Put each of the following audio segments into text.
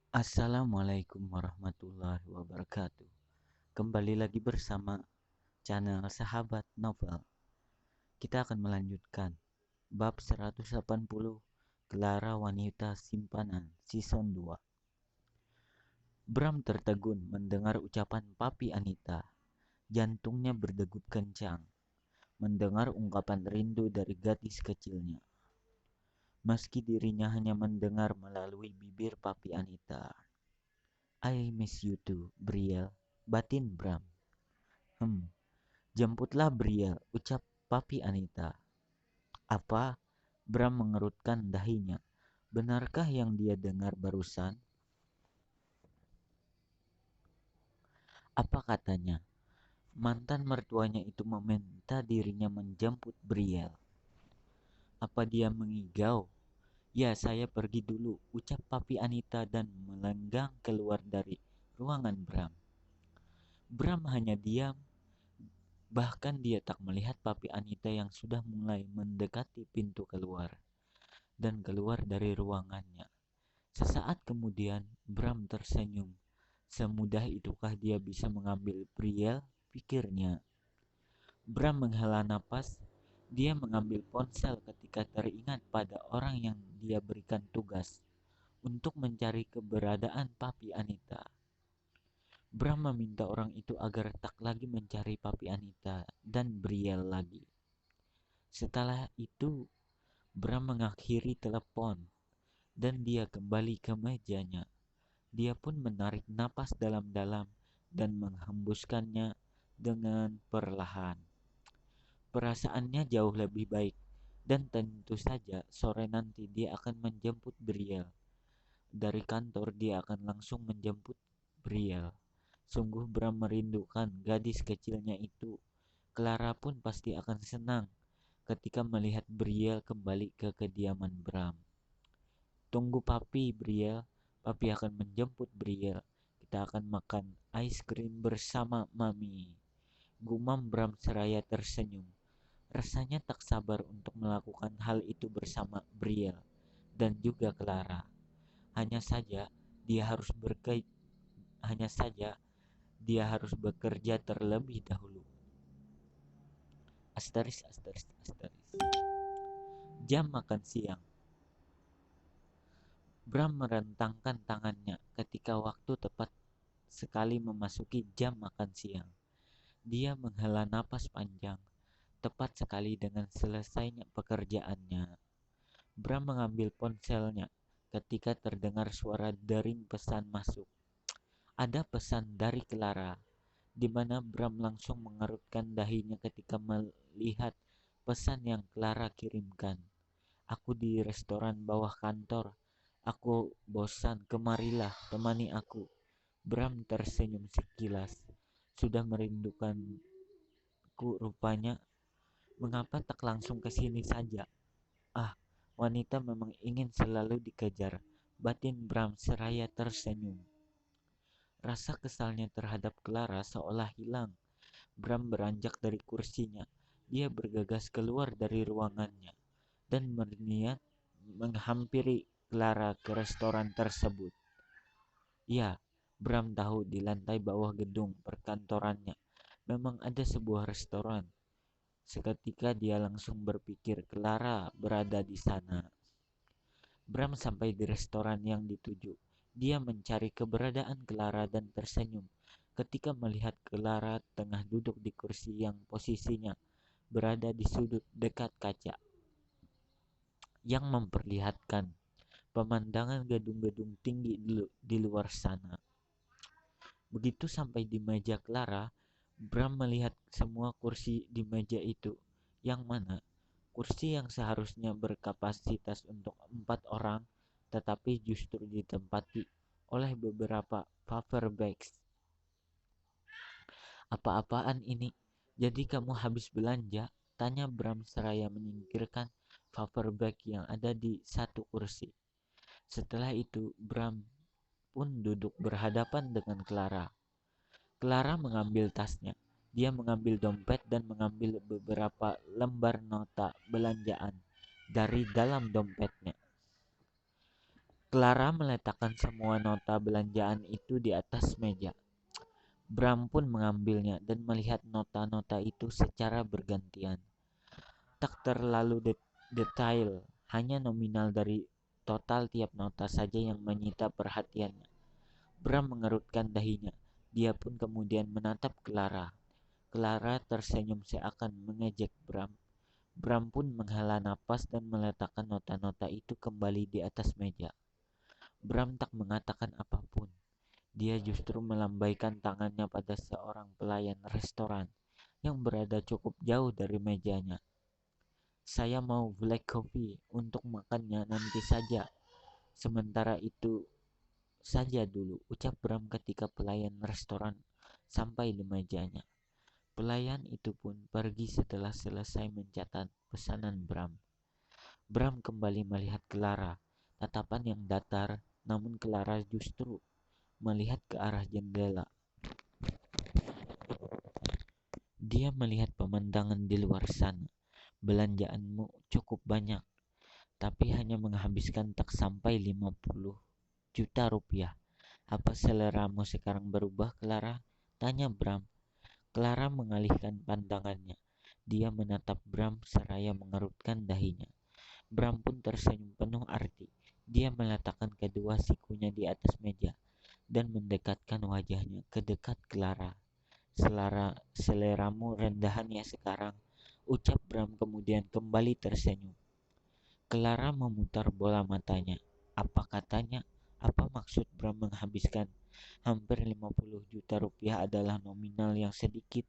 Assalamualaikum warahmatullahi wabarakatuh. Kembali lagi bersama channel Sahabat Novel. Kita akan melanjutkan bab 180 Clara Wanita Simpanan Season 2. Bram tertegun mendengar ucapan Papi Anita. Jantungnya berdegup kencang mendengar ungkapan rindu dari gadis kecilnya. Meski dirinya hanya mendengar melalui bibir Papi Anita. I miss you too, Brielle, batin Bram. Jemputlah Brielle, ucap Papi Anita. Apa? Bram mengerutkan dahinya. Benarkah yang dia dengar barusan? Apa katanya? Mantan mertuanya itu meminta dirinya menjemput Brielle. Apa dia mengigau? Ya, saya pergi dulu, ucap Papi Anita dan melenggang keluar dari ruangan Bram. Bram hanya diam. Bahkan dia tak melihat Papi Anita yang sudah mulai mendekati pintu keluar dan keluar dari ruangannya. Sesaat kemudian, Bram tersenyum. Semudah itukah dia bisa mengambil Brielle? Pikirnya. Bram menghela napas. Dia mengambil ponsel ketika teringat pada orang yang dia berikan tugas untuk mencari keberadaan Papi Anita. Bram meminta orang itu agar tak lagi mencari Papi Anita dan Brielle lagi. Setelah itu, Bram mengakhiri telepon dan dia kembali ke mejanya. Dia pun menarik napas dalam-dalam dan menghembuskannya dengan perlahan. Perasaannya jauh lebih baik dan tentu saja sore nanti dia akan menjemput Brielle. Dari kantor dia akan langsung menjemput Brielle. Sungguh Bram merindukan gadis kecilnya itu. Clara pun pasti akan senang ketika melihat Brielle kembali ke kediaman Bram. Tunggu Papi, Brielle. Papi akan menjemput Brielle. Kita akan makan ice cream bersama Mami. Gumam Bram seraya tersenyum. Rasanya tak sabar untuk melakukan hal itu bersama Brielle dan juga Clara. Hanya saja dia harus berke hanya saja dia harus bekerja terlebih dahulu. Asteris, asteris, asteris. Jam makan siang. Bram merentangkan tangannya ketika waktu tepat sekali memasuki jam makan siang. Dia menghela napas panjang, tepat sekali dengan selesainya pekerjaannya. Bram mengambil ponselnya ketika terdengar suara dering pesan masuk. Ada pesan dari Clara, di mana Bram langsung mengerutkan dahinya ketika melihat pesan yang Clara kirimkan. Aku di restoran bawah kantor. Aku bosan, kemarilah temani aku. Bram tersenyum sekilas. Sudah merindukanku rupanya. Mengapa tak langsung ke sini saja? Ah, wanita memang ingin selalu dikejar. Batin Bram seraya tersenyum. Rasa kesalnya terhadap Clara seolah hilang. Bram beranjak dari kursinya. Dia bergegas keluar dari ruangannya dan berniat menghampiri Clara ke restoran tersebut. Ya, Bram tahu di lantai bawah gedung perkantorannya memang ada sebuah restoran. Seketika dia langsung berpikir Clara berada di sana. Bram sampai di restoran yang dituju. Dia mencari keberadaan Clara dan tersenyum ketika melihat Clara tengah duduk di kursi yang posisinya berada di sudut dekat kaca yang memperlihatkan pemandangan gedung-gedung tinggi di luar sana. Begitu sampai di meja Clara, Bram melihat semua kursi di meja itu, yang mana kursi yang seharusnya berkapasitas untuk 4 orang, tetapi justru ditempati oleh beberapa paperbacks. Apa-apaan ini? Jadi kamu habis belanja? Tanya Bram seraya menyingkirkan paperback yang ada di satu kursi. Setelah itu, Bram pun duduk berhadapan dengan Clara. Clara mengambil tasnya. Dia mengambil dompet dan mengambil beberapa lembar nota belanjaan dari dalam dompetnya. Clara meletakkan semua nota belanjaan itu di atas meja. Bram pun mengambilnya dan melihat nota-nota itu secara bergantian. Tak terlalu detail, hanya nominal dari total tiap nota saja yang menyita perhatiannya. Bram mengerutkan dahinya. Dia pun kemudian menatap Clara. Clara tersenyum seakan mengejek Bram. Bram pun menghela napas dan meletakkan nota-nota itu kembali di atas meja. Bram tak mengatakan apapun. Dia justru melambaikan tangannya pada seorang pelayan restoran yang berada cukup jauh dari mejanya. Saya mau black coffee untuk makannya nanti saja. Sementara itu saja dulu, ucap Bram ketika pelayan restoran sampai di mejanya. Pelayan itu pun pergi setelah selesai mencatat pesanan Bram. Bram kembali melihat Clara, tatapan yang datar, namun Clara justru melihat ke arah jendela. Dia melihat pemandangan di luar sana. Belanjaanmu cukup banyak, tapi hanya menghabiskan tak sampai 50 juta rupiah. Apa seleramu sekarang berubah, Clara? Tanya Bram. Clara mengalihkan pandangannya. Dia menatap Bram seraya mengerutkan dahinya. Bram pun tersenyum penuh arti. Dia meletakkan kedua sikunya di atas meja dan mendekatkan wajahnya ke dekat Clara. Seleramu rendahan ya sekarang, ucap Bram kemudian kembali tersenyum. Clara memutar bola matanya. Apa katanya? Apa maksud Bram menghabiskan hampir 50 juta rupiah adalah nominal yang sedikit?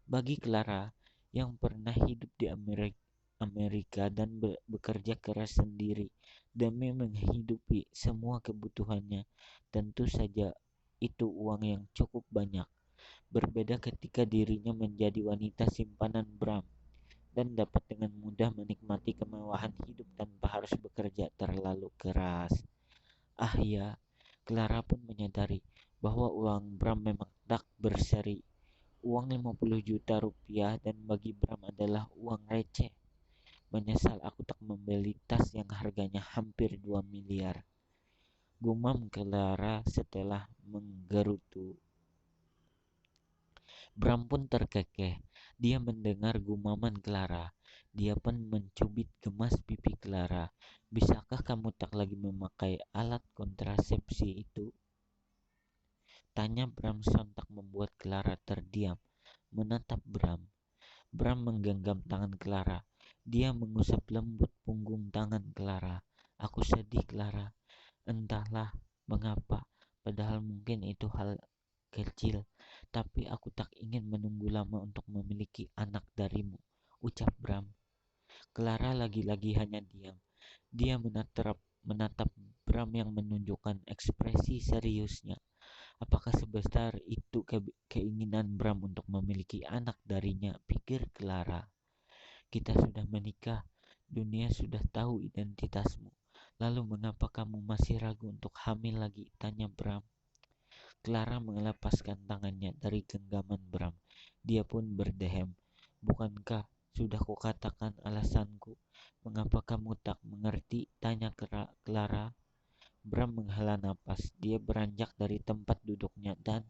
Bagi Clara yang pernah hidup di Amerika dan bekerja keras sendiri demi menghidupi semua kebutuhannya, tentu saja itu uang yang cukup banyak. Berbeda ketika dirinya menjadi wanita simpanan Bram dan dapat dengan mudah menikmati kemewahan hidup tanpa harus bekerja terlalu keras. Ah ya, Clara pun menyadari bahwa uang Bram memang tak berseri. Uang 50 juta rupiah dan bagi Bram adalah uang receh. Menyesal aku tak membeli tas yang harganya hampir 2 miliar. Gumam Clara setelah menggerutu. Bram pun terkekeh. Dia mendengar gumaman Clara. Dia pun mencubit gemas pipi Clara. Bisakah kamu tak lagi memakai alat kontrasepsi itu? Tanya Bram sontak membuat Clara terdiam, menatap Bram. Bram menggenggam tangan Clara. Dia mengusap lembut punggung tangan Clara. Aku sedih, Clara. Entahlah mengapa, padahal mungkin itu hal kecil, tapi aku tak ingin menunggu lama untuk memiliki anak darimu, ucap Bram. Clara lagi-lagi hanya diam. Dia menatap Bram yang menunjukkan ekspresi seriusnya. Apakah sebesar itu keinginan Bram untuk memiliki anak darinya, pikir Clara. Kita sudah menikah, dunia sudah tahu identitasmu. Lalu mengapa kamu masih ragu untuk hamil lagi, tanya Bram. Clara melepaskan tangannya dari genggaman Bram. Dia pun berdehem. Bukankah sudah kukatakan alasanku? Mengapa kamu tak mengerti? Tanya Clara. Bram menghela napas. Dia beranjak dari tempat duduknya dan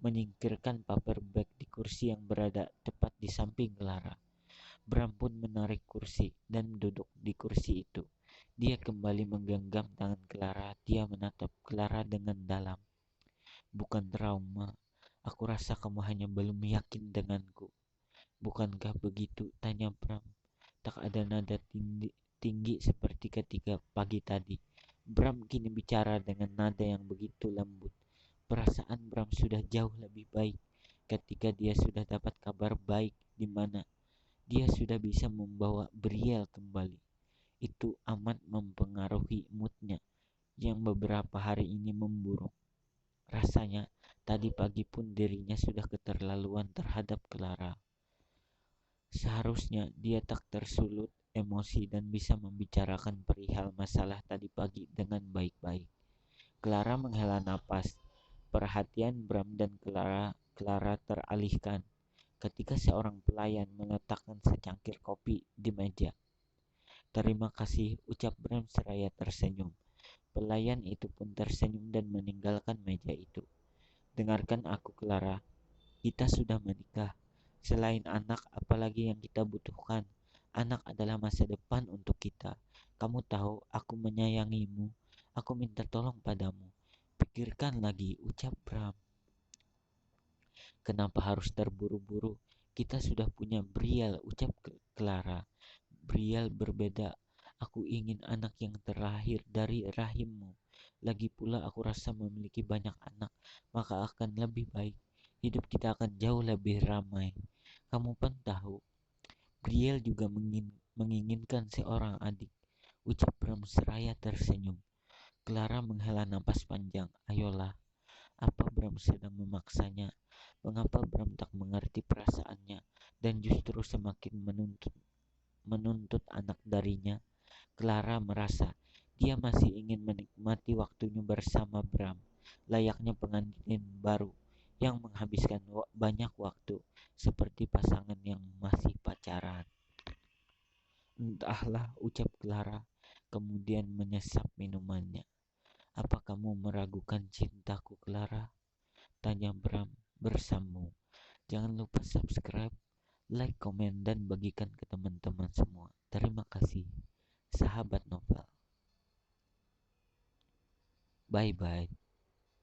menyingkirkan paperback di kursi yang berada tepat di samping Clara. Bram pun menarik kursi dan duduk di kursi itu. Dia kembali menggenggam tangan Clara. Dia menatap Clara dengan dalam. Bukan trauma. Aku rasa kamu hanya belum yakin denganku. Bukankah begitu? Tanya Bram. Tak ada nada tinggi seperti ketika pagi tadi. Bram kini bicara dengan nada yang begitu lembut. Perasaan Bram sudah jauh lebih baik ketika dia sudah dapat kabar baik di mana dia sudah bisa membawa Brielle kembali. Itu amat mempengaruhi moodnya yang beberapa hari ini memburuk. Rasanya tadi pagi pun dirinya sudah keterlaluan terhadap Clara. Seharusnya dia tak tersulut emosi dan bisa membicarakan perihal masalah tadi pagi dengan baik-baik. Clara menghela napas. Perhatian Bram dan Clara teralihkan ketika seorang pelayan meletakkan secangkir kopi di meja. Terima kasih, ucap Bram seraya tersenyum. Pelayan itu pun tersenyum dan meninggalkan meja itu. Dengarkan aku, Clara. Kita sudah menikah. Selain anak, apalagi yang kita butuhkan? Anak adalah masa depan untuk kita. Kamu tahu, aku menyayangimu. Aku minta tolong padamu. Pikirkan lagi, ucap Bram. Kenapa harus terburu-buru? Kita sudah punya Briel, ucap Clara. Briel berbeda. Aku ingin anak yang terlahir dari rahimmu. Lagi pula aku rasa memiliki banyak anak, maka akan lebih baik. Hidup kita akan jauh lebih ramai. Kamu pun tahu, Briel juga menginginkan seorang adik. Ucap Bram seraya tersenyum. Clara menghela napas panjang. Ayolah, apa Bram sedang memaksanya? Mengapa Bram tak mengerti perasaannya dan justru semakin menuntut anak darinya? Clara merasa dia masih ingin menikmati waktunya bersama Bram, layaknya pengantin baru yang menghabiskan banyak waktu seperti pasangan yang masih pacaran. Entahlah, ucap Clara, kemudian menyesap minumannya. Apa kamu meragukan cintaku, Clara? Tanya Bram bersambung. Jangan lupa subscribe, like, komen, dan bagikan ke teman-teman semua. Terima kasih, sahabat novel. Bye-bye.